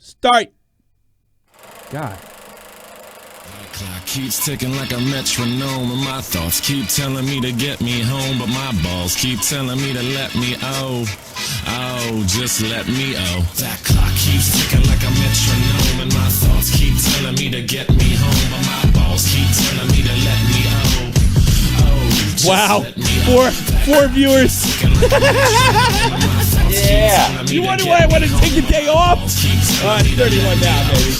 Start. God. Clock keeps ticking like a metronome, and my thoughts keep telling me to get me home, but my balls keep telling me to let me just let me That clock keeps ticking like a metronome, and my thoughts keep telling me to get me home, but my balls keep telling me to let me Wow, four viewers. Yeah. You wonder why I want to take a day off? It's 31 now, baby.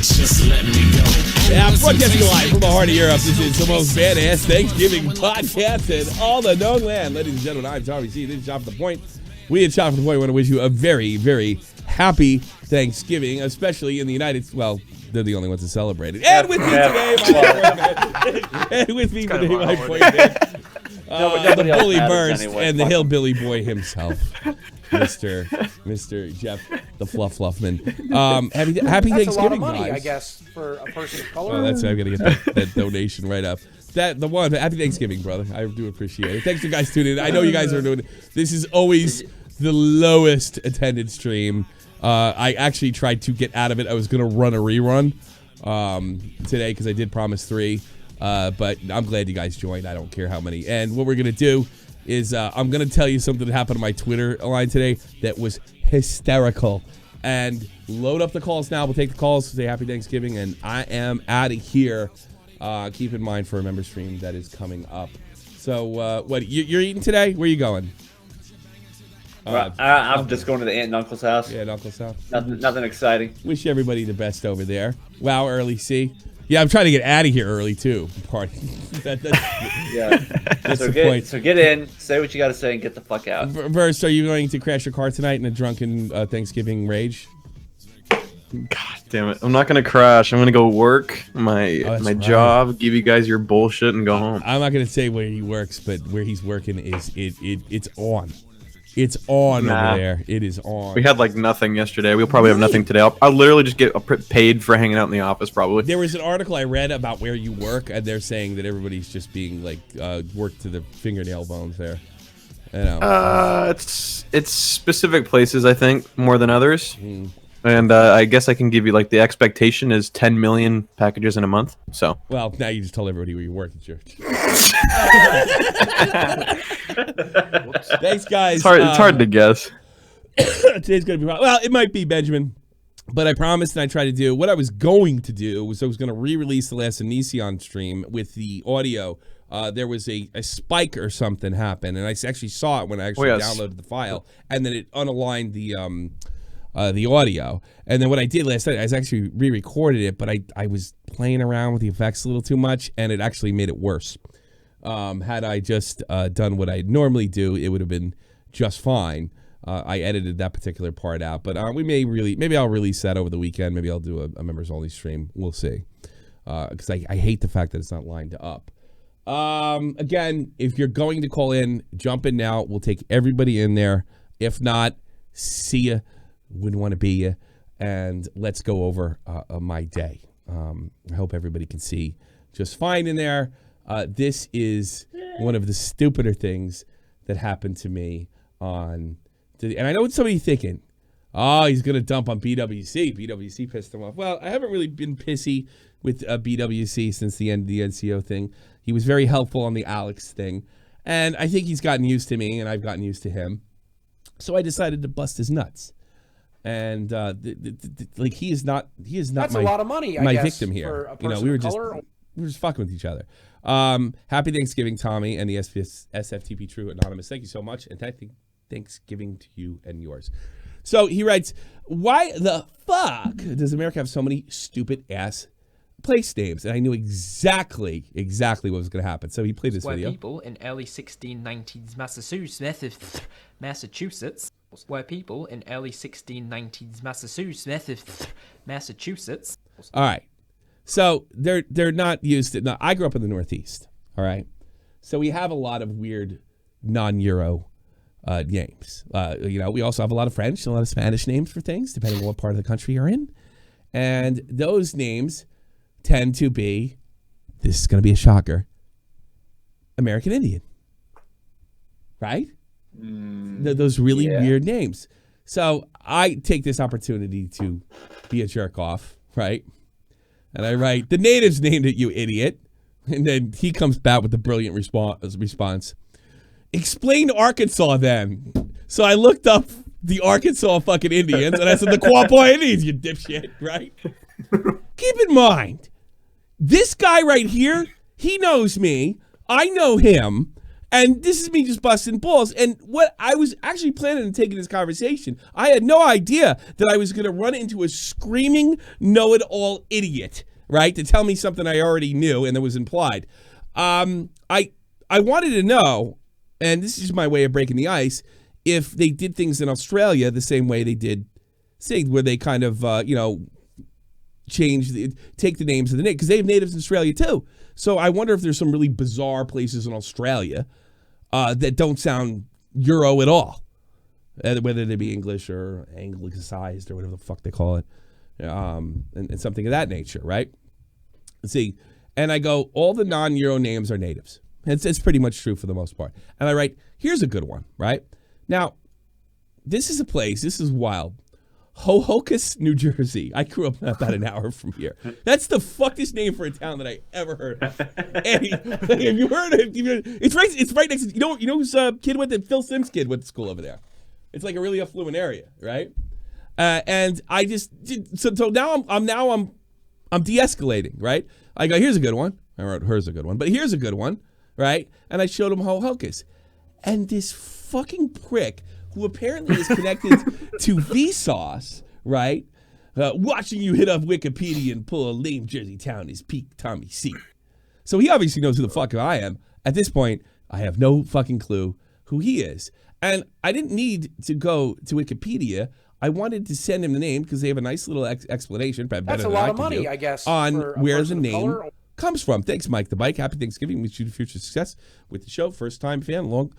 Just let me go. Yeah, I'm broadcasting live from the heart of Europe. This is the most badass Thanksgiving podcast in all the known land. Ladies and gentlemen, I'm Tommy C. This is Shop for the Point. We at Shop for the Point want to wish you a very, very happy Thanksgiving, especially in the United States. Well, they're the only ones to celebrate it. And with me today, my point man. The bully burst and the hillbilly boy himself, Mr. Jeff, the Fluffman. Happy Thanksgiving, a lot of money, guys. I guess, for a person of color. Oh, that's I'm gonna get that donation right up. Happy Thanksgiving, brother. I do appreciate it. Thanks for guys tuning in. I know you guys are doing it. This is always the lowest attended stream. I actually tried to get out of it. I was gonna run a rerun today because I did promise 3. But I'm glad you guys joined. I don't care how many. And what we're going to do is I'm going to tell you something that happened on my Twitter line today that was hysterical. And load up the calls now. We'll take the calls. Say happy Thanksgiving. And I am out of here. Keep in mind for a member stream that is coming up. So what, you're eating today? Where are you going? I'm just going to the aunt and uncle's house. Yeah, uncle's house. Nothing exciting. Wish everybody the best over there. Wow, early C. Yeah, I'm trying to get out of here early too. Party. That's so the point. So get in, say what you got to say, and get the fuck out. Verse, are you going to crash your car tonight in a drunken Thanksgiving rage? God damn it! I'm not gonna crash. I'm gonna go work my job, give you guys your bullshit, and go home. I'm not gonna say where he works, but where he's working is it's on. It's on over there. It is on. We had like nothing yesterday. We'll probably have nothing today. I'll literally just get paid for hanging out in the office probably. There was an article I read about where you work, and they're saying that everybody's just being like worked to the fingernail bones there. You know. It's specific places I think more than others. And I guess I can give you like the expectation is 10 million packages in a month. So. Well, now you just told everybody where you work at church. Thanks, guys. It's hard to guess. Today's gonna be well. It might be Benjamin, but I promised and I tried to do what I was going to do was I was going to re-release the last Onision stream with the audio. There was a spike or something happened, and I actually saw it when I actually downloaded the file, and then it unaligned the audio. And then what I did last night, I actually re-recorded it, but I was playing around with the effects a little too much, and it actually made it worse. Had I just done what I normally do, it would have been just fine. I edited that particular part out, but maybe I'll release that over the weekend. Maybe I'll do a members only stream. We'll see. Because I hate the fact that it's not lined up. Again, if you're going to call in, jump in now. We'll take everybody in there. If not, see ya. Wouldn't want to be you. And let's go over my day. I hope everybody can see just fine in there. This is one of the stupider things that happened to me and I know what somebody's thinking. Oh, he's going to dump on BWC. BWC pissed him off. Well, I haven't really been pissy with BWC since the end of the NCO thing. He was very helpful on the Alex thing. And I think he's gotten used to me and I've gotten used to him. So I decided to bust his nuts. And like he is not That's my, a lot of money, my I guess, victim here. for a You know, person we were of just color. fucking with each other. Happy Thanksgiving, Tommy, and the SFTP True Anonymous. Thank you so much, and Thanksgiving to you and yours. So he writes, why the fuck does America have so many stupid ass place names? And I knew exactly what was going to happen. So he played this video. People in early 1690s Massachusetts were people in early 1690s Massachusetts. All right. So they're not used to. No, I grew up in the Northeast. All right. So we have a lot of weird non-Euro names. You know, we also have a lot of French and a lot of Spanish names for things, depending on what part of the country you're in. And those names tend to be, this is going to be a shocker, American Indian. Right? Those really weird names. So I take this opportunity to be a jerk off, right? And I write, the natives named it, you idiot. And then he comes back with the brilliant response. Explain Arkansas then. So I looked up the Arkansas fucking Indians, and I said, the Quapaw Indians, you dipshit, right? Keep in mind, this guy right here, he knows me. I know him. And this is me just busting balls. And what I was actually planning on taking this conversation, I had no idea that I was going to run into a screaming know-it-all idiot, right, to tell me something I already knew and that was implied. I wanted to know, and this is my way of breaking the ice, if they did things in Australia the same way they did, say, where they kind of, take the names of the natives, because they have natives in Australia too. So I wonder if there's some really bizarre places in Australia that don't sound Euro at all, whether they be English or Anglicized or whatever the fuck they call it, and something of that nature, right? Let's see. And I go, all the non-Euro names are natives. It's pretty much true for the most part. And I write, here's a good one, right? Now, this is a place, this is wild. Hohokus, New Jersey. I grew up about an hour from here. That's the fuckiest name for a town that I ever heard of. Have you heard of it? It's right next to, you know whose kid went to, Phil Simms' kid went to school over there. It's like a really affluent area, right? And I just, so now I'm de-escalating, right? I go, here's a good one. I wrote, here's a good one, but here's a good one, right? And I showed him Hohokus. And this fucking prick, who apparently is connected to Vsauce, right? Watching you hit up Wikipedia and pull a lame Jersey town is peak Tommy C. So he obviously knows who the fuck I am. At this point, I have no fucking clue who he is. And I didn't need to go to Wikipedia. I wanted to send him the name because they have a nice little explanation. That's a lot of money, I guess, on for a where the person of name color. Comes from. Thanks, Mike the Bike. Happy Thanksgiving. Wish you future success with the show. First time fan, long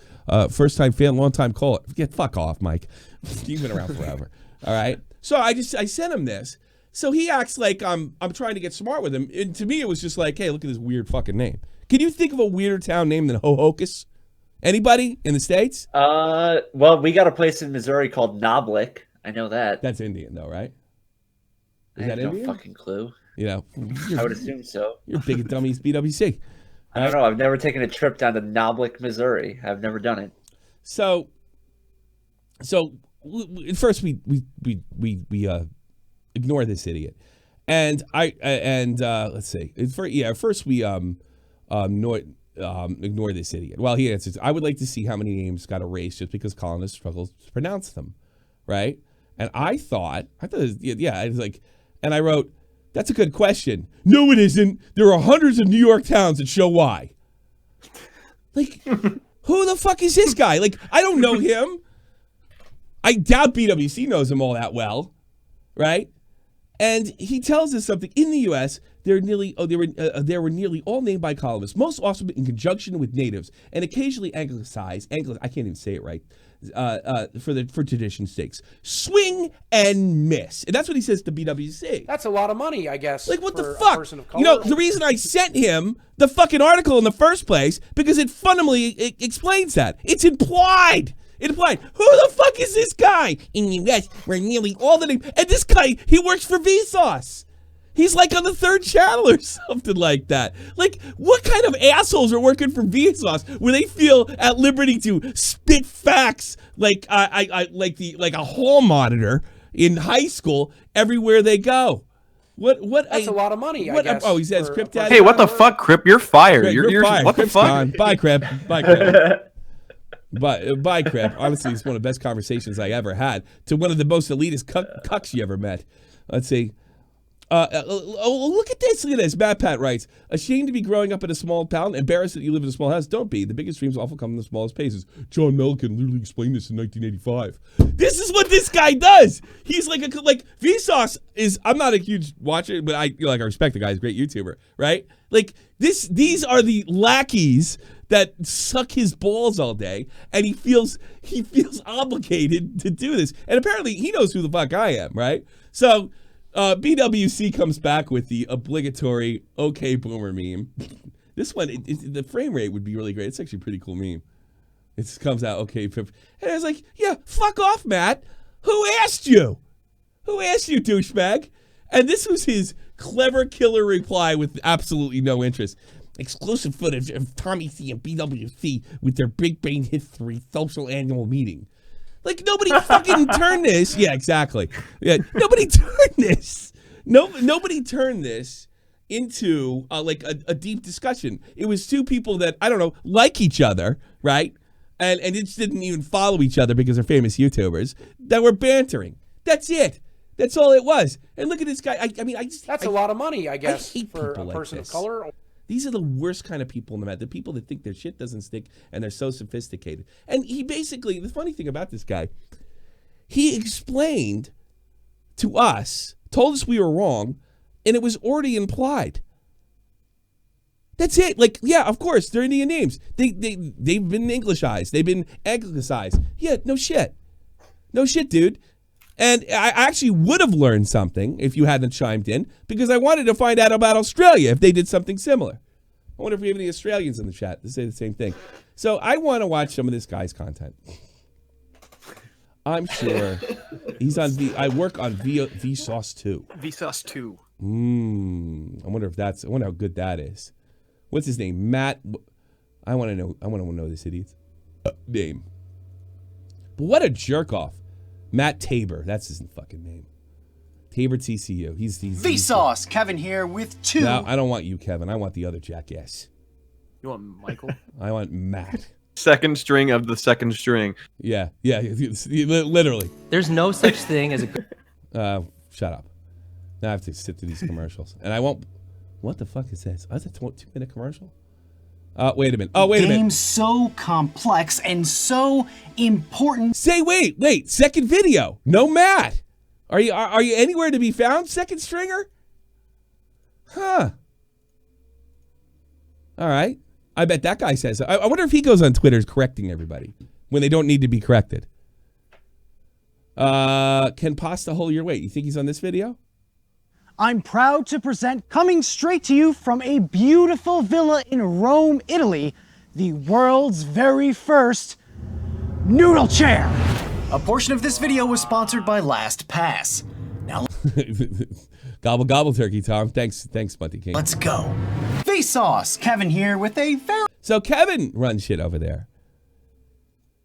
time caller. Fuck off, Mike. You've been around forever. All right. So I sent him this. So he acts like I'm trying to get smart with him. And to me, it was just like, hey, look at this weird fucking name. Can you think of a weirder town name than Hohokus? Anybody in the States? Well, we got a place in Missouri called Noblik. I know that. That's Indian, though, right? I have no fucking clue. You know, I would assume so. You're big at dummies, BWC. I don't know. I've never taken a trip down to Noblik, Missouri. I've never done it. So first we ignore this idiot, and let's see. First we ignore this idiot. Well, he answers, I would like to see how many names got erased just because colonists struggle to pronounce them, right? And I thought I was like, and I wrote, that's a good question. No, it isn't. There are hundreds of New York towns that show why. Like, who the fuck is this guy? Like, I don't know him. I doubt BWC knows him all that well, right? And he tells us something. In the U.S., they were nearly all named by colonists, most often in conjunction with natives, and occasionally anglicized. I can't even say it right. For tradition's sakes, swing and miss, and that's what he says to BWC. That's a lot of money, I guess. Like, what for the a fuck? person of color. You know, the reason I sent him the fucking article in the first place because it fundamentally explains that. It's implied. It implied. Who the fuck is this guy? In the U.S., where nearly all the names, and this guy, he works for Vsauce. He's like on the third channel or something like that. Like, what kind of assholes are working for Vsauce where they feel at liberty to spit facts like like a hall monitor in high school everywhere they go? That's a lot of money, I guess. Oh, he says Crip Daddy. Hey, what the fuck, Crip? You're fired. Crip, You're fired. What Crip's the fuck? gone. Bye, Crip. Bye, Crip. Bye, Crip. Honestly, it's one of the best conversations I ever had. To one of the most elitist cucks you ever met. Let's see. Look at this. Look at this. Matt Pat writes, ashamed to be growing up in a small town, embarrassed that you live in a small house. Don't be. The biggest dreams often come in the smallest places. John Melkin literally explained this in 1985. This is what this guy does. He's like Vsauce is. I'm not a huge watcher, but I respect the guy. He's a great YouTuber, right? Like these are the lackeys that suck his balls all day, and he feels obligated to do this. And apparently he knows who the fuck I am, right? So BWC comes back with the obligatory "Okay Boomer" meme. This one, the frame rate would be really great. It's actually a pretty cool meme. It comes out okay, and I was like, yeah, fuck off, Matt. Who asked you? Who asked you, douchebag? And this was his clever killer reply with absolutely no interest. Exclusive footage of Tommy C and BWC with their Big Brain History social annual meeting. Like, nobody fucking turned this. Yeah, exactly. Yeah, nobody turned this. Nobody turned this into like a deep discussion. It was two people that, I don't know, like each other, right? And it just didn't even follow each other because they're famous YouTubers that were bantering. That's it. That's all it was. And look at this guy. I mean, that's a lot of money, I guess, for a like person this. of color. These are the worst kind of people in the net. The people that think their shit doesn't stick and they're so sophisticated. And he basically, the funny thing about this guy, he explained to us, told us we were wrong, and it was already implied. That's it. Like, yeah, of course, they're Indian names. They've been Englishized. They've been Anglicized. Yeah, no shit. No shit, dude. And I actually would have learned something if you hadn't chimed in, because I wanted to find out about Australia if they did something similar. I wonder if we have any Australians in the chat to say the same thing. So I want to watch some of this guy's content. I'm sure he's on I work on Vsauce 2. Vsauce 2. I wonder how good that is. What's his name? Matt. I want to know this idiot's name. But what a jerk off. Matt Tabor. That's his fucking name. Tabor TCU. He's Vsauce. Kevin here with 2. No, I don't want you, Kevin. I want the other jackass. You want Michael? I want Matt. Second string of the second string. Yeah, literally. There's no such thing as a... Shut up. Now I have to sit through these commercials. And I won't... What the fuck is this? Oh, that's a 2-minute commercial? Wait a minute. Oh, wait a minute. Game's so complex and so important. Say, wait. Second video. No Matt. Are you anywhere to be found, second stringer? Huh. All right. I bet that guy says. I wonder if he goes on Twitter correcting everybody when they don't need to be corrected. Can pasta hold your weight? You think he's on this video? I'm proud to present, coming straight to you from a beautiful villa in Rome, Italy, the world's very first noodle chair. A portion of this video was sponsored by LastPass. Now, gobble gobble, turkey Tom. Thanks, Bunty King. Let's go. Vsauce. Kevin here with a very... So Kevin runs shit over there.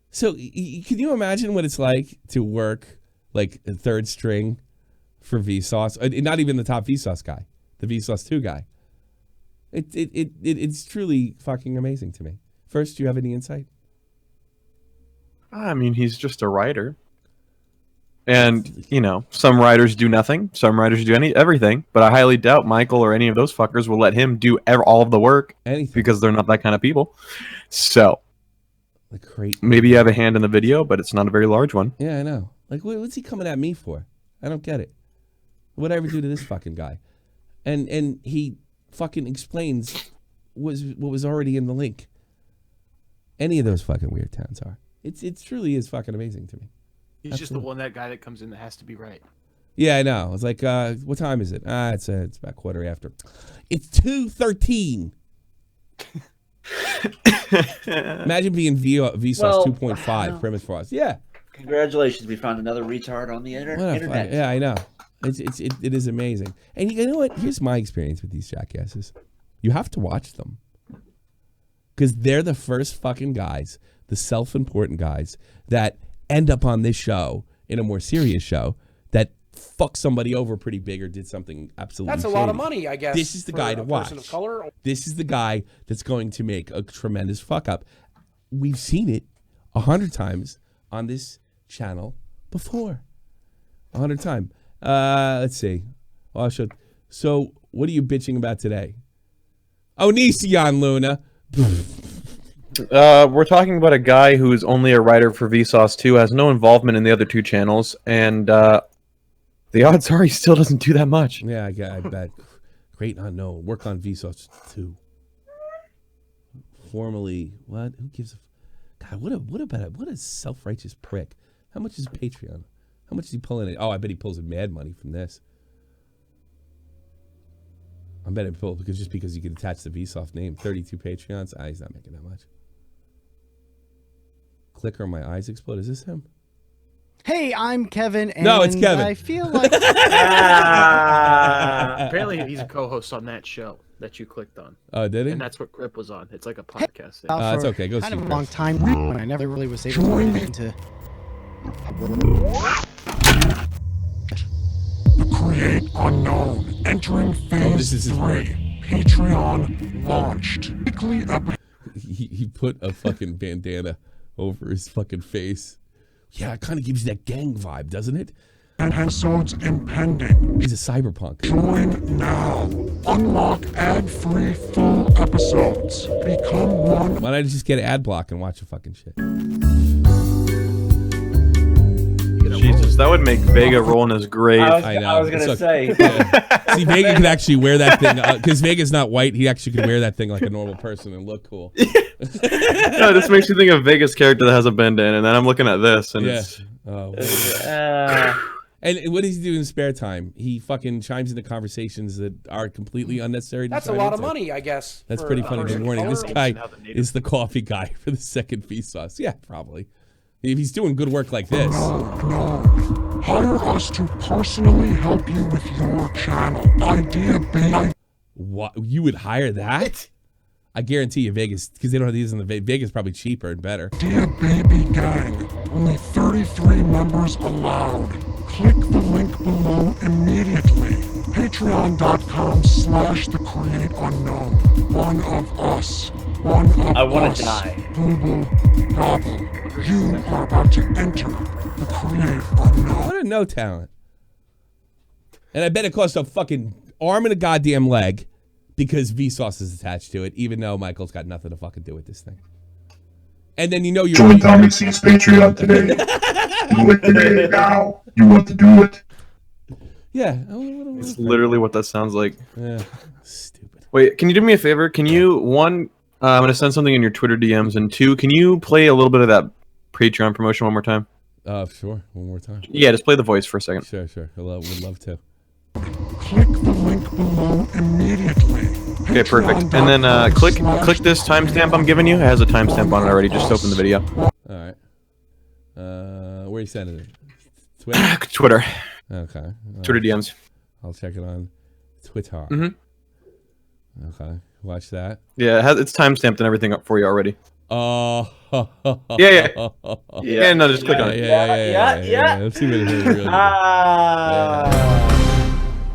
So can you imagine what it's like to work like a third string for Vsauce? Not even the top Vsauce guy, the Vsauce 2 guy. It's truly fucking amazing to me. First, do you have any insight? I mean, he's just a writer. And, you know, some writers do nothing. Some writers do everything. But I highly doubt Michael or any of those fuckers will let him do all of the work. Anything. Because they're not that kind of people. So, maybe you have a hand in the video, but it's not a very large one. Yeah, I know. Like, what's he coming at me for? I don't get it. What'd I ever do to this fucking guy? And he fucking explains what was already in the link. Any of those fucking weird towns are. It truly is fucking amazing to me. He's just that guy that comes in that has to be right. Yeah, I know. It's like, what time is it? It's about 1:15. It's 2:13. Imagine being Vsauce 2.5 premise for us. Yeah. Congratulations, we found another retard on the internet. Yeah, I know. It is amazing. And you know what? Here's my experience with these jackasses. You have to watch them. Because they're the first fucking guys, the self-important guys, that end up on this show, in a more serious show, that fucked somebody over pretty big or did something absolutely That's a shady. lot of money, I guess. This is the guy to watch. Of color. This is the guy that's going to make a tremendous fuck up. We've seen it 100 times on this channel before. 100 times. Let's see. So what are you bitching about today? Onision Luna. We're talking about a guy who's only a writer for Vsauce 2, has no involvement in the other two channels, and the odds are he still doesn't do that much. Yeah, I bet. Great unknown. Work on Vsauce 2. Formerly, what? Who gives a... God, what a self-righteous prick. How much is Patreon? How much is he pulling in? Oh, I bet he pulls in mad money from this. I bet he pulls because you can attach the Vsauce name. 32 Patreons. He's not making that much. Clicker, my eyes explode. Is this him? Hey, I'm Kevin, and No, it's Kevin. I feel like Apparently, he's a co-host on that show that you clicked on. Oh, did he? And that's what Grip was on. It's like a podcast thing. It's for okay. Go kind see of a Chris. long time, when I never really was able to get into. Create unknown. Entering phase this is his 3. Patreon launched. Weekly He put a fucking bandana over his fucking face. Yeah, it kind of gives you that gang vibe, doesn't it? episodes impending. He's a cyberpunk. Join now. Unlock ad-free full episodes. Become one. Why don't I just get an ad block and watch the fucking shit? Jesus, that would make Vega roll in his grave. I know. I was gonna say. Yeah. See, Vega could actually wear that thing because Vega's not white. He actually could wear that thing like a normal person and look cool. No, this makes me think of Vega's character that has a bandana, and then I'm looking at this, and Yeah. it's Oh. And what does he do in spare time? He fucking chimes into conversations that are completely unnecessary. That's a chime lot of into. money, I guess. That's for pretty a funny. person Good of morning. This color. guy is the coffee guy for the second Vsauce. Yeah, probably. If he's doing good work like this. No. Hire us to personally help you with your channel. Idea baby. What? You would hire that? I guarantee you Vegas, because they don't have these in the Vegas probably cheaper and better. Idea baby gang. Only 33 members allowed. Click the link below immediately. Patreon.com/thecreateunknown. One of us. One of us. I want to die. Boo gobble. You are about to enter the Create Unknown. What a no talent. And I bet it costs a fucking arm and a goddamn leg because Vsauce is attached to it, even though Michael's got nothing to fucking do with this thing. And then you know you're... Join Tommy C's Patreon today. Do it today, now. You want to do it? Yeah. it's literally what that sounds like. Yeah. Stupid. Wait, can you do me a favor? Can you, one, I'm going to send something in your Twitter DMs, and two, can you play a little bit of that Patreon promotion one more time? Sure. One more time. Yeah, just play the voice for a second. Sure. Would love to. Click the link below immediately. Okay, perfect. And then click this timestamp I'm giving you. It has a timestamp on it already. Just open the video. All right. Where are you sending it? Twitter? Twitter. Okay. Twitter DMs. I'll check it on Twitter. Mm-hmm. Okay. Watch that. Yeah, it's timestamped and everything up for you already. Oh. Yeah. Yeah, no, just click on it. Yeah. Let's see what it is really.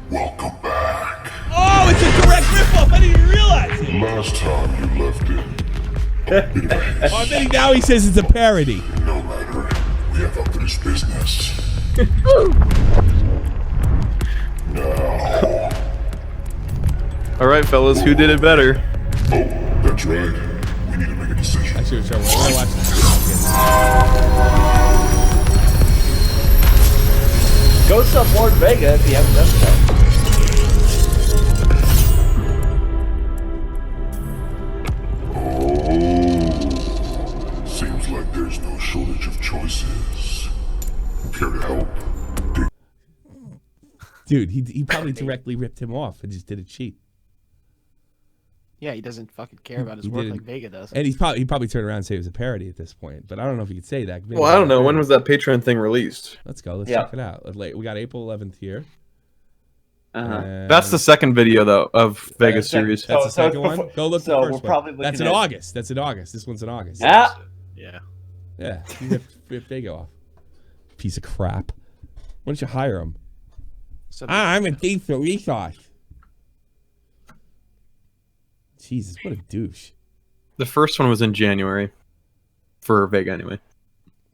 Welcome back. Oh, it's a direct ripoff. I didn't even realize it. Last time you left it. Oh, I bet now he says it's a parody. No matter. We have unfinished business. Now. All right, fellas, who did it better? Oh, that's right. We need to make a decision. I should have shown. I watched this. Go support Vega if you haven't done so. Seems like there's no shortage of choices. Care to help? Dude, he probably directly ripped him off and just did a cheat. Yeah, he doesn't fucking care about his He work didn't. like Vega does. And he probably turned around and say it was a parody at this point. But I don't know if you could say that. Well, I don't know. When was that Patreon thing released? Let's go. Let's check it out. We got April 11th here. That's the second video, though, of Vegas series. That's the second one? Go look at the first one. That's in at... August. That's in August. This one's in August. Yeah. Yeah. He ripped Vega off. Piece of crap. Why don't you hire him? I'm a thief for Vsauce. Jesus, what a douche. The first one was in January. For Vega, anyway.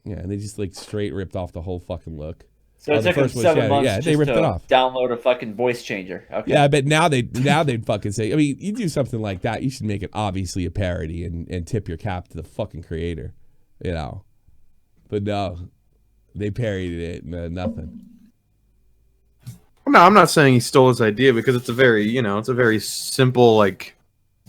Yeah, and they just like straight ripped off the whole fucking look. So it took them 7 months they just ripped to it off. download a fucking voice changer. Okay. Yeah, but now they'd fucking say, I mean, you do something like that, you should make it obviously a parody and tip your cap to the fucking creator, you know. But no, they parodied it, nothing. No, I'm not saying he stole his idea because it's a very simple like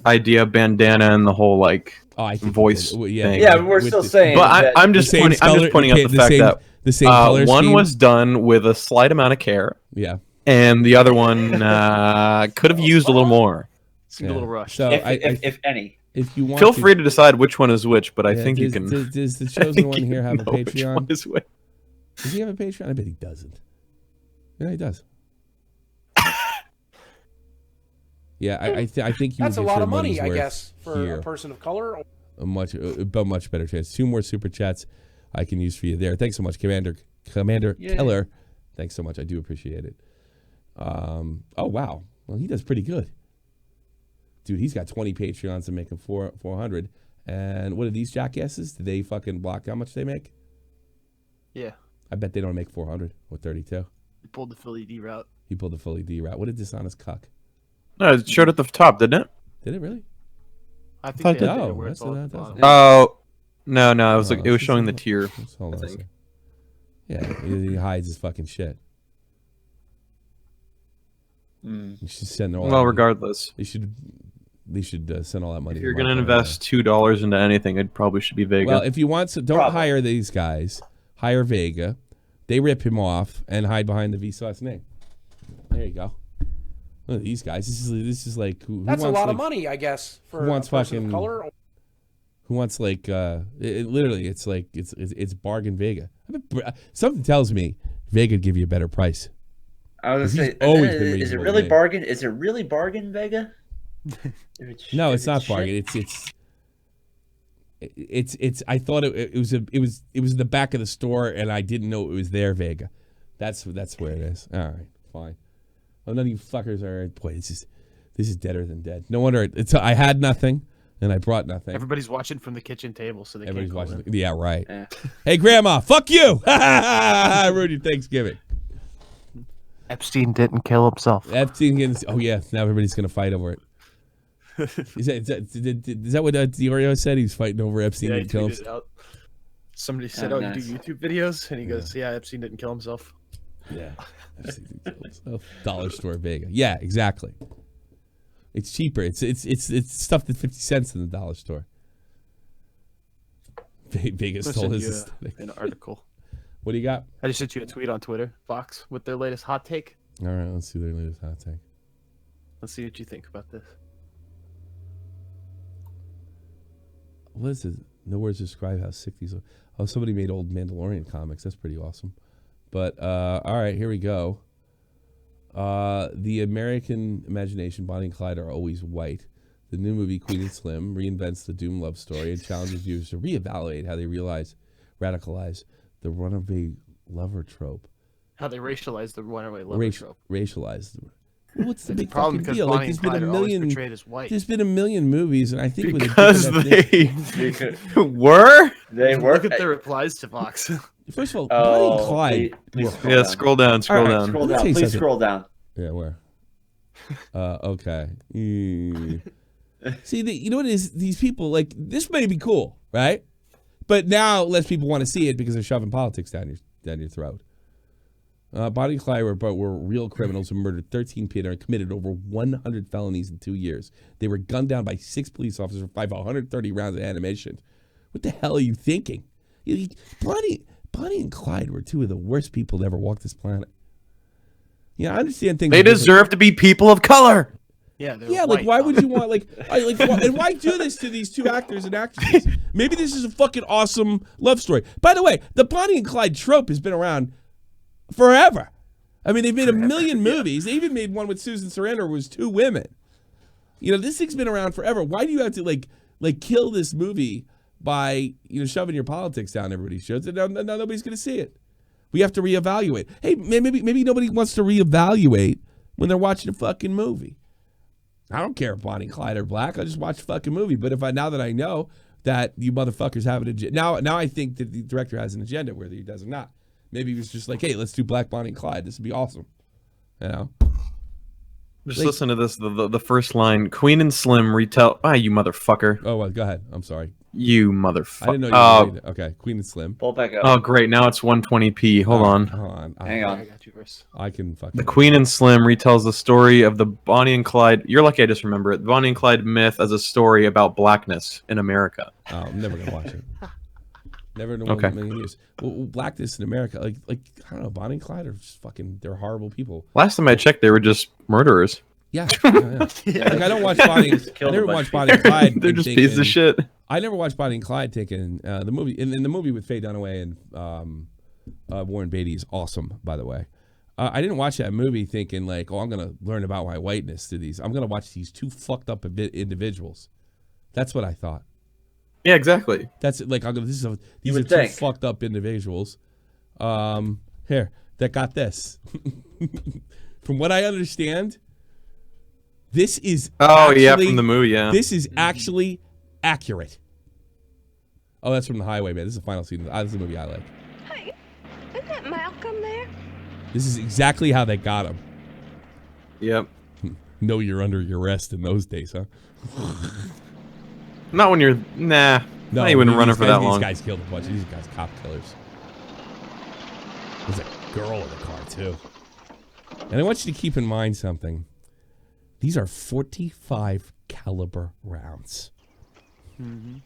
idea, bandana, and the whole like voice thing. Yeah, we're still saying. But I'm just pointing out the fact that the same color one scheme was done with a slight amount of care. Yeah. And the other one could have used a little more. Seemed a little rushed. So if any. If you want, feel free to decide which one is which, but I think you can. Does the chosen one here have a Patreon? Which one is which? Does he have a Patreon? I bet he doesn't. Yeah, he does. Yeah, I think you. That's a lot of money, I guess, for a person of color. A much better chance. 2 more super chats I can use for you there. Thanks so much, Commander Keller. Thanks so much. I do appreciate it. Oh wow. Well, he does pretty good, dude. He's got 20 Patreons and making 400. And what are these jackasses? Did they fucking block how much they make? Yeah. I bet they don't make 400 or 32. He pulled the Philly D route. He pulled the Philly D route. What did dishonest cuck? No, it showed at the top, didn't it? Did it really? I think they no. where it's all at the bottom. Oh, no, it was it was showing the tier. Hold on a second. Yeah, he hides his fucking shit. You should send all. Well, regardless, they should send all that money. If you're gonna invest $2 into anything, it probably should be Vega. Well, if you want to, don't hire these guys. Hire Vega. They rip him off and hide behind the Vsauce name. There you go. Look at these guys. This is like who That's wants, a lot like, of money, I guess, for who wants a person fucking of color. Who wants like literally? It's like it's bargain Vega. Something tells me Vega'd give you a better price. I was gonna say, is it really bargain? Is it really bargain, Vega? No, it's not bargain. It's. I thought it was in the back of the store, and I didn't know it was there, Vega. That's where it is. All right, fine. Oh, none of you fuckers are. Boy, this is deader than dead. No wonder I had nothing, and I brought nothing. Everybody's watching from the kitchen table, so everybody's watching. Yeah, right. Yeah. Hey, Grandma, fuck you! Ruined your Thanksgiving. Epstein didn't kill himself. Epstein getting. Oh yeah, now everybody's gonna fight over it. Is that what Diorio said? He's fighting over Epstein didn't kill himself. Somebody said, "Oh, nice. You do YouTube videos," and he goes, "Yeah, Epstein didn't kill himself." Yeah, Epstein didn't kill himself. Dollar store Vega. Yeah, exactly. It's cheaper. It's stuff that's 50 cents in the dollar store. Vegas stole his aesthetic. An article. What do you got? I just sent you a tweet on Twitter, Fox, with their latest hot take. All right, let's see their latest hot take. Let's see what you think about this. What is it? No words to describe how sick these are. Oh, somebody made old Mandalorian comics. That's pretty awesome. But, all right, here we go. The American imagination, Bonnie and Clyde are always white. The new movie, Queen and Slim, reinvents the doomed love story and challenges viewers to reevaluate how they radicalize the runaway lover trope. How they racialize the runaway lover trope. Racialize. What's the big problem? Because deal? Bonnie and Clyde are always portrayed as white. There's been a million movies, and I think because they were. Look at the replies to Fox. First of all, Bonnie and Clyde. Please scroll down. Scroll down. Scroll down. Please scroll down. Yeah, where? Okay. See, you know what it is? These people, like, this may be cool, right? But now less people want to see it because they're shoving politics down your throat. Bonnie and Clyde were real criminals who murdered 13 people and committed over 100 felonies in 2 years. They were gunned down by 6 police officers and fired 130 rounds of ammunition. What the hell are you thinking? Bonnie and Clyde were 2 of the worst people to ever walk this planet. Yeah, I understand things. They deserve to be people of color. Yeah, like why would you want and why do this to these 2 actors and actresses? Maybe this is a fucking awesome love story. By the way, the Bonnie and Clyde trope has been around forever. I mean, they've made a million movies. They even made one with Susan Sarandon where it was 2 women. You know, this thing's been around forever. Why do you have to like kill this movie by shoving your politics down everybody's throats? Now nobody's going to see it. We have to reevaluate. Hey, maybe nobody wants to reevaluate when they're watching a fucking movie. I don't care if Bonnie and Clyde are black. I just watch the fucking movie. But now that I know that you motherfuckers have an agenda, now I think that the director has an agenda, whether he does or not. Maybe he was just like, hey, let's do Black Bonnie and Clyde. This would be awesome. Just listen to this. The first line: Queen and Slim retell. You motherfucker. Oh, well, go ahead. I'm sorry. You motherfucker. I didn't know you were okay, Queen and Slim. Pull back up. Oh, great. Now it's 120p. Hold on. Hang on. I got you first. I can fucking. The Queen and Slim retells the story of the Bonnie and Clyde. You're lucky I just remember it. The Bonnie and Clyde myth as a story about blackness in America. Oh, I'm never going to watch it. Never in a million years. Well, blackness in America, like I don't know, Bonnie and Clyde are just fucking, they're horrible people. Last time I checked, they were just murderers. Yeah. Like I don't watch Bonnie. I never watched Bonnie and Clyde. They're just pieces of shit. I never watched Bonnie and Clyde taking the movie in the movie with Faye Dunaway and Warren Beatty is awesome, by the way. I didn't watch that movie thinking like, oh, I'm going to learn about my whiteness through these. I'm going to watch these two fucked up individuals. That's what I thought. Yeah, exactly. That's like, these are two fucked up individuals. Here, that got this. From what I understand, this is from the movie, yeah. This is actually accurate. Oh, that's from The Highwayman. This is the final scene. This is the movie I like. Hey, isn't that Malcolm there? This is exactly how they got him. Yep. Know you're under arrest in those days, huh? Not when you're not even running for that long. These guys killed a bunch of these guys, cop killers. There's a girl in the car too. And I want you to keep in mind something. These are 45 caliber rounds. Mm-hmm.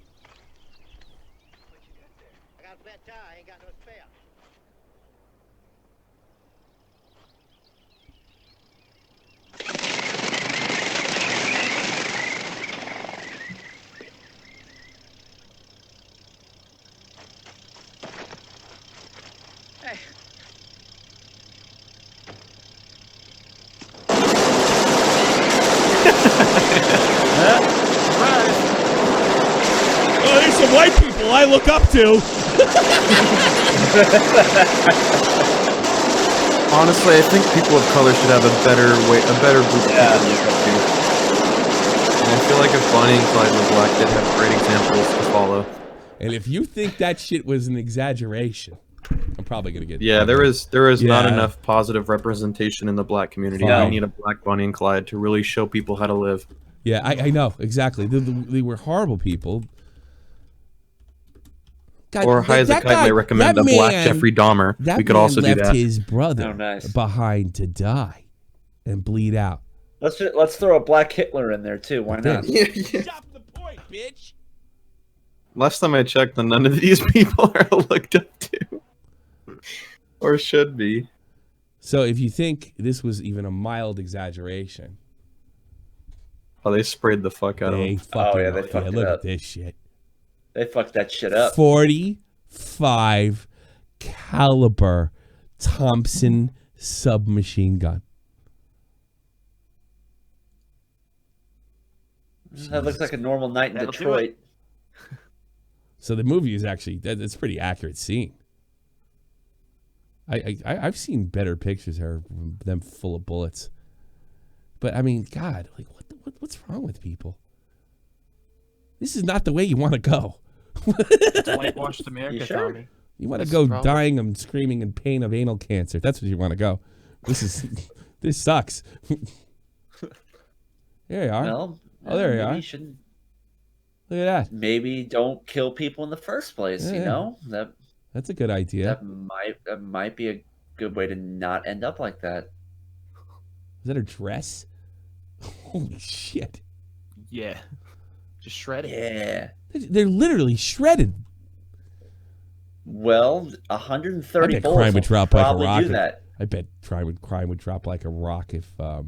Oh, there's some white people I look up to. Honestly, I think people of color should have a better group of people to look up to. And I feel like if Bonnie and Clyde were black, they'd have great examples to follow. And if you think that shit was an exaggeration, I'm probably gonna get. Yeah, there is not enough positive representation in the black community. We need a black Bonnie and Clyde to really show people how to live. Yeah, I know exactly. They were horrible people. God, or High as a Kite may recommend a black Jeffrey Dahmer. We could also do that. Left his brother behind to die and bleed out. Let's throw a black Hitler in there too. Why not? Stop the point, bitch. Last time I checked, none of these people are looked up to, or should be. So if you think this was even a mild exaggeration, they sprayed the fuck out of him. They fucked it look up. At this shit. They fucked that shit up. 45 caliber Thompson submachine gun. That looks like a normal night in Detroit. So the movie is actually, it's a pretty accurate scene. I've seen better pictures of them full of bullets. But I mean, God, like what's wrong with people? This is not the way you want to go. It's whitewashed America, Tommy. You want to go dying and screaming in pain of anal cancer. That's what you want to go. This sucks. There you are. Well, there you are. Look at that. Maybe don't kill people in the first place. Yeah. You know that's a good idea. That might be a good way to not end up like that. Is that her dress? Holy shit. Yeah. Just shredded. Yeah. They're literally shredded. Well, 130 I bet bullets crime would drop like a rock. Do that. I bet crime would drop like a rock if I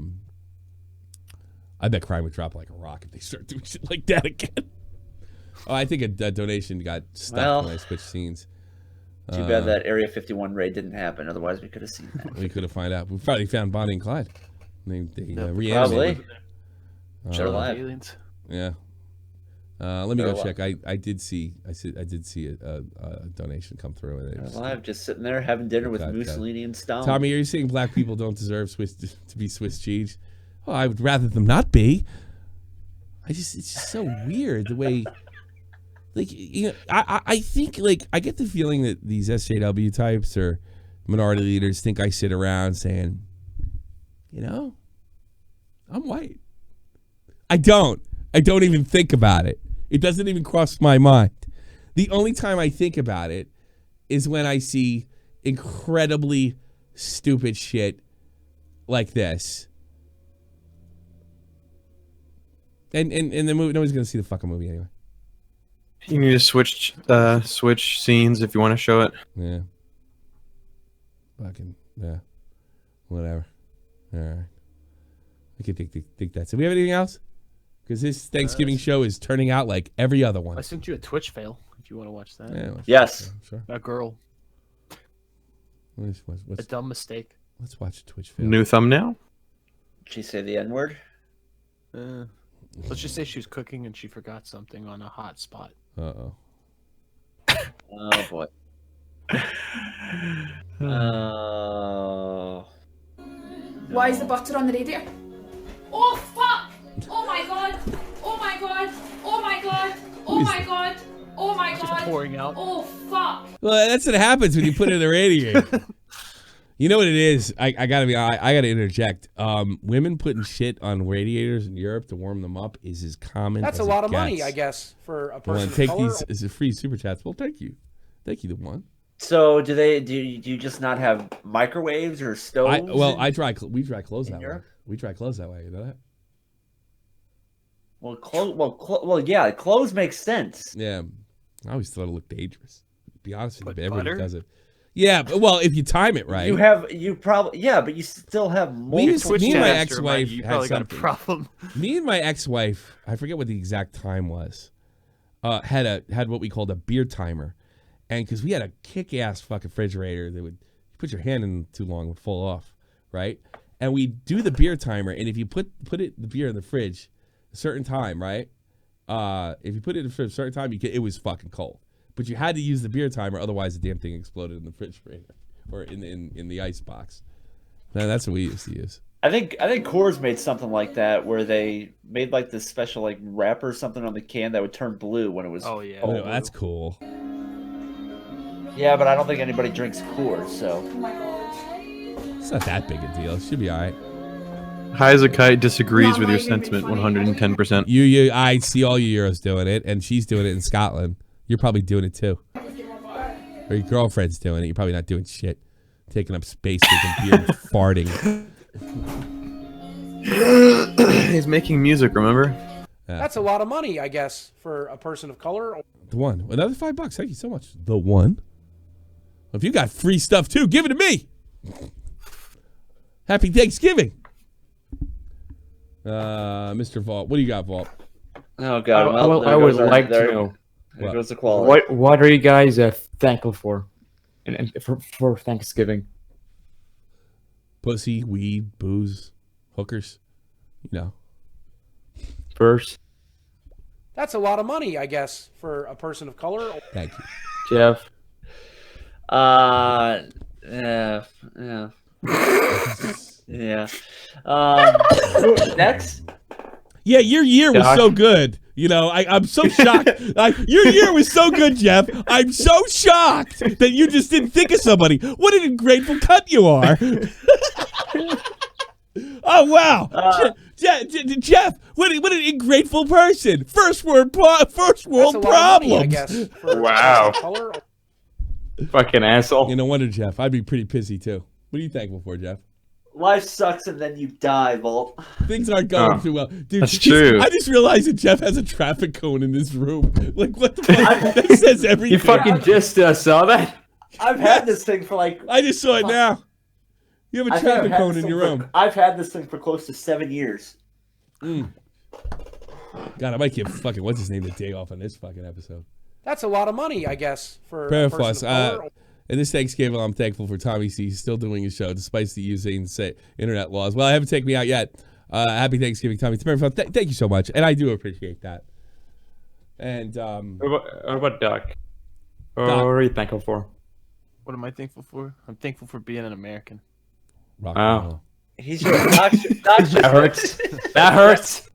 bet crime would drop like a rock if they start doing shit like that again. Oh, I think a donation got stuck when I switched scenes. Too bad that Area 51 raid didn't happen. Otherwise, we could have seen that. We could have found out. We probably found Bonnie and Clyde. They reanimated. Probably. They're alive. Aliens. Yeah. Let me go check. I did see a donation come through. And they're alive, just sitting there having dinner with Mussolini and Stalin. Tommy, are you saying black people don't deserve to be Swiss cheese? Oh, I would rather them not be. It's just so weird the way. Like, you know, I think, like, I get the feeling that these SJW types or minority leaders think I sit around saying, you know, I'm white. I don't even think about it. It doesn't even cross my mind. The only time I think about it is when I see incredibly stupid shit like this. And the movie, nobody's going to see the fucking movie anyway. You need to switch scenes if you want to show it. Yeah. Fucking yeah. Whatever. All right. I could think that. So we have anything else? Because this Thanksgiving show is turning out like every other one. I sent you a Twitch fail if you want to watch that. Yeah, yes. Sure. That girl. A dumb mistake. Let's watch Twitch fail. New thumbnail. Did she say the N-word? Let's just say she was cooking and she forgot something on a hot spot. Uh-oh. Oh, boy. Oh. Why is the butter on the radiator? Oh fuck! Oh my god! Oh my god! Oh my god! Oh my god! Oh my god! Pouring out. Oh fuck! Well, that's what happens when you put it in the radiator. You know what it is? I gotta interject. Women putting shit on radiators in Europe to warm them up is as common. That's as a lot it of money, gets. I guess, for a person Well, of take color. these as a free super chats. Well, thank you, the one. So do you just not have microwaves or stoves? We dry clothes that way. Europe? We dry clothes that way. You know that? Yeah, clothes make sense. Yeah, I always thought it looked dangerous. To be honest with you, But everybody butter? does it. Yeah, but, well, if you time it right. But you still have more. Me and my Master, ex-wife you had probably got a something. problem. Me and my ex-wife, I forget what the exact time was, had what we called a beer timer, and because we had a kick-ass fucking refrigerator that would put your hand in too long, it would fall off, right? And we do the beer timer, and if you put the beer in the fridge a certain time, right? If you put it in the fridge a certain time, it was fucking cold. But you had to use the beer timer, otherwise the damn thing exploded in the refrigerator or in the ice box. Now, that's what we used to use. I think Coors made something like that where they made like this special like wrapper or something on the can that would turn blue when it was. Oh yeah. Oh, that's cool. Yeah, but I don't think anybody drinks Coors, so. It's not that big a deal. It should be all right. Heizakai disagrees with your sentiment 110%. I see all you Euros doing it, and she's doing it in Scotland. You're probably doing it too. Or your girlfriend's doing it. You're probably not doing shit. Taking up space, drinking beer, and farting. He's making music, remember? Yeah. That's a lot of money, I guess, for a person of color. The one. Another $5. Thank you so much. The one. If you got free stuff too, give it to me. Happy Thanksgiving. Mr. Vault. What do you got, Vault? Oh God! I would like to know. There goes the quality. What are you guys thankful for, and for Thanksgiving? Pussy, weed, booze, hookers. You know. First, That's a lot of money, I guess, for a person of color. Thank you, Jeff. Yeah. Yeah. Next. Yeah, your year was so good. You know, I'm so shocked. Your year was so good, Jeff. I'm so shocked that you just didn't think of somebody. What an ungrateful cunt you are. Oh, wow. Jeff, what an ungrateful person. First world problem. I guess. For Wow. Color. Fucking asshole. You know, wonder, Jeff. I'd be pretty pissy, too. What are you thankful for, Jeff? Life sucks and then you die, Volt. Things aren't going too well. Dude, That's true. I just realized that Jeff has a traffic cone in this room. Like, what the fuck? That says everything. You fucking just saw that? I've had this thing for like. I just saw it now. You have a traffic cone in your room. I've had this thing for close to 7 years. God, I might give fucking what's his name the day off on this fucking episode. That's a lot of money, I guess, for a Prayer person for us. of color. And this Thanksgiving, I'm thankful for Tommy C. He's still doing his show despite the using internet laws. Well, I haven't taken me out yet. Happy Thanksgiving, Tommy. Thank you so much, and I do appreciate that. And What about Doc? What are you thankful for? What am I thankful for? I'm thankful for being an American. rock Wow. and roll. He's just, Doc's That hurts. That hurts.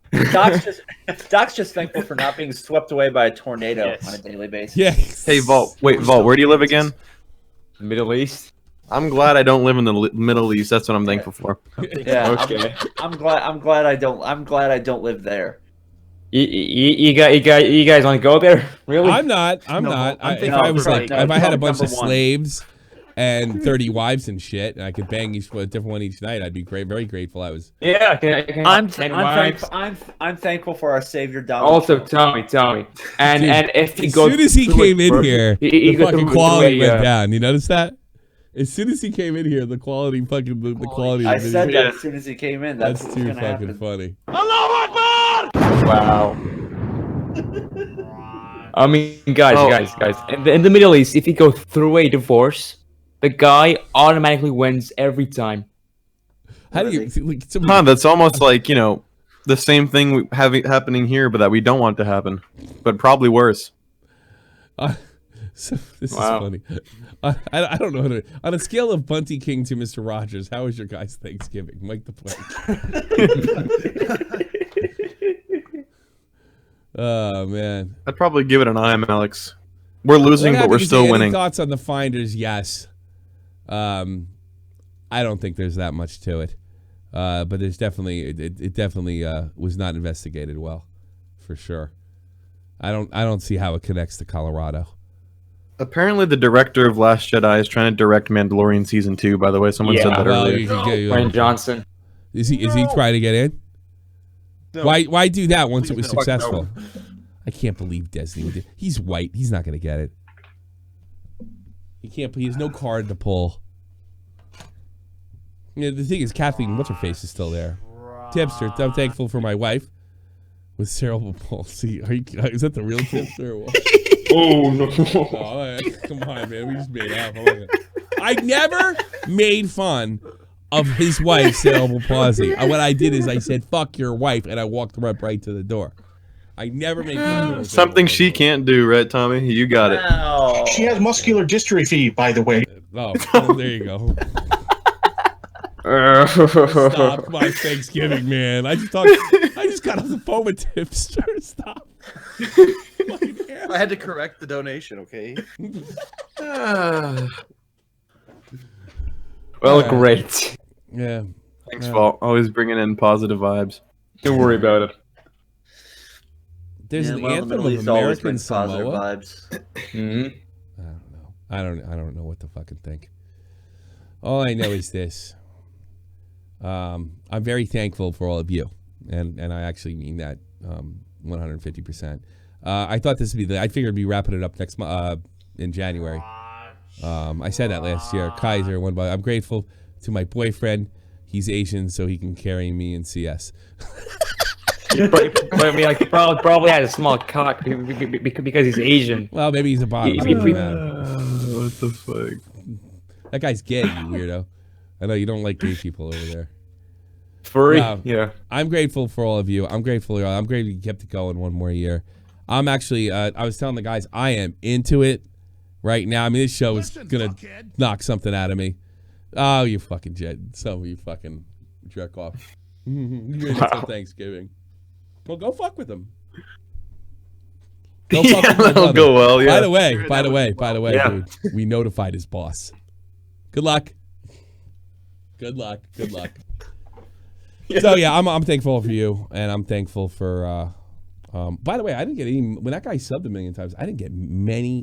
Doc's just thankful for not being swept away by a tornado on a daily basis. Yeah. Hey, Vault. Wait, Vault, where do you live again? Middle East. I'm glad I don't live in the Middle East. That's what I'm thankful for. Yeah. Okay. I'm glad I don't live there. You guys want to go there? Really? I'm not. I'm not. If I was like, if I had a bunch of slaves and 30 wives and shit, and I could bang a different one each night, I'd be very grateful. I was. Yeah. I'm thankful for our Savior Donald. Also, tell me, and Dude, and if he as goes soon as he came in here, the fucking quality went down. down. You notice that? As soon as he came in here, the quality the quality. I of the said video- that as soon as he came in. That's too gonna fucking happen. funny. Wow. I mean, guys, in the Middle East, if you go through a divorce, The guy automatically wins every time. How do you? That's almost like, you know, the same thing happening here, but that we don't want to happen, but probably worse. So this is funny. I don't know how to. On a scale of Bunty King to Mr. Rogers, how was your guys' Thanksgiving? Mike the Plank. Oh man, I'd probably give it an I, Alex. We're losing, but we're still winning. Any thoughts on the Finders? Yes. I don't think there's that much to it, but there's definitely it definitely was not investigated well, for sure. I don't see how it connects to Colorado. Apparently, the director of Last Jedi is trying to direct Mandalorian season 2. By the way, someone said that earlier. Ryan Johnson. Is he trying to get in? No. Why do that once it was successful? No. I can't believe Disney would do. He's white. He's not going to get it. He can't. He has no card to pull. You know, the thing is, Kathleen, what's her face, is still there. Tipster. I'm thankful for my wife with cerebral palsy. Is that the real tipster or what? Oh no! Oh, come on, man. We just made out. I never made fun of his wife's cerebral palsy. What I did is I said, "Fuck your wife," and I walked right to the door. I never made fun of her. Something she can't do, right, Tommy? You got it. She has muscular dystrophy, by the way. Oh, well, there you go. Stop my Thanksgiving, man. I just got off the phone with Tipster. Stop. I had to correct the donation, okay? Well, great. Yeah. Thanks, Paul. Always bringing in positive vibes. Don't worry about it. There's an anthem of American Samoa. Vibes. I don't know what to fucking think. All I know is this. I'm very thankful for all of you, and I actually mean that 150%. I thought this would be I figured we'd be wrapping it up next in January. I said that last year. Kaiser, I'm grateful to my boyfriend. He's Asian, so he can carry me in CS. but I mean, like, he probably has a small cock because he's Asian. Well, maybe he's a bottom. What the fuck? That guy's gay, you weirdo. I know you don't like gay people over there. Furry? Yeah. I'm grateful for all of you. I'm grateful you kept it going one more year. I'm actually, I was telling the guys, I am into it right now. I mean, this show is going to knock something out of me. Oh, you fucking Jed. Some of you fucking jerk off. You're wow. Thanksgiving. Well, go fuck with them. Go fuck with that'll go well, yeah. By the way, yeah. Dude, we notified his boss. Good luck. Good luck. So yeah, I'm thankful for you, and I'm thankful for. By the way, I didn't get any when that guy subbed 1 million times. I didn't get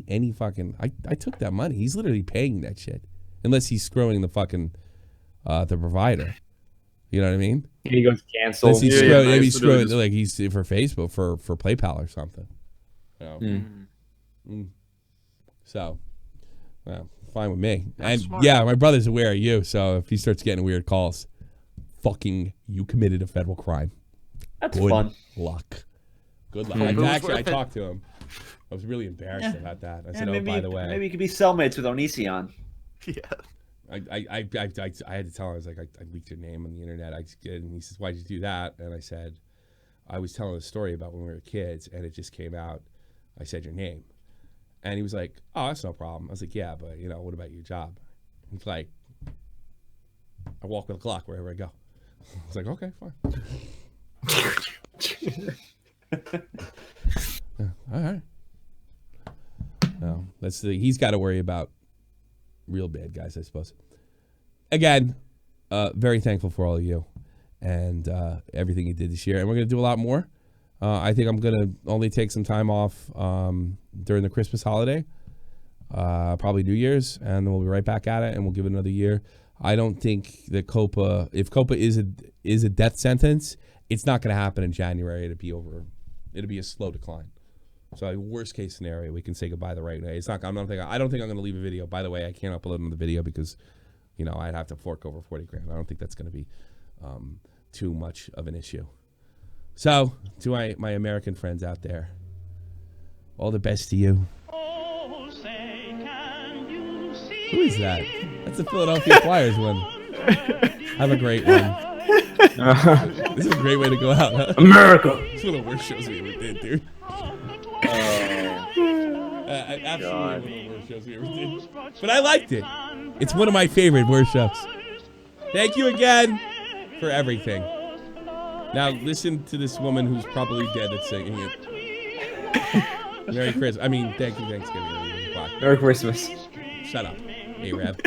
any fucking. I took that money. He's literally paying that shit, unless he's screwing the fucking the provider. You know what I mean? He goes cancel. Maybe he's screwing like he's for Facebook for PayPal or something. You know? So, well, fine with me. That's smart. Yeah, my brother's aware of you. So if he starts getting weird calls, fucking, you committed a federal crime. That's fun. Luck. Good luck. I talked to him. I was really embarrassed about that. I said, maybe, by the way, maybe you could be cellmates with Onision. Yeah. I had to tell him, I was like, I leaked your name on the internet. And he says, why'd you do that? And I said, I was telling a story about when we were kids, and it just came out. I said your name. And he was like, oh, that's no problem. I was like, yeah, but, what about your job? He's like, I walk with a clock wherever I go. I was like, okay, fine. All right. No, he's got to worry about real bad guys, I suppose. Again, very thankful for all of you and everything you did this year. And we're going to do a lot more. I think I'm going to only take some time off during the Christmas holiday, probably New Year's, and then we'll be right back at it, and we'll give it another year. I don't think that COPA, if COPA is a death sentence, it's not going to happen in January. It'll be over. It'll be a slow decline. So worst case scenario, we can say goodbye the right way. It's not. I don't think I'm going to leave a video. By the way, I can't upload another video because, I'd have to fork over $40,000. I don't think that's going to be too much of an issue. So to my American friends out there, all the best to you. Oh, say can you see Who is that? That's the Philadelphia Flyers one. Have a great one. This is a great way to go out, huh? America. It's one of the worst shows we ever did, dude. Absolutely one of the worst shows we ever did. But I liked it. It's one of my favorite worst shows. Thank you again for everything. Now listen to this woman who's probably dead that's singing it. Merry Christmas. I mean, thank you, Thanksgiving. Merry Christmas. Shut up, Arab.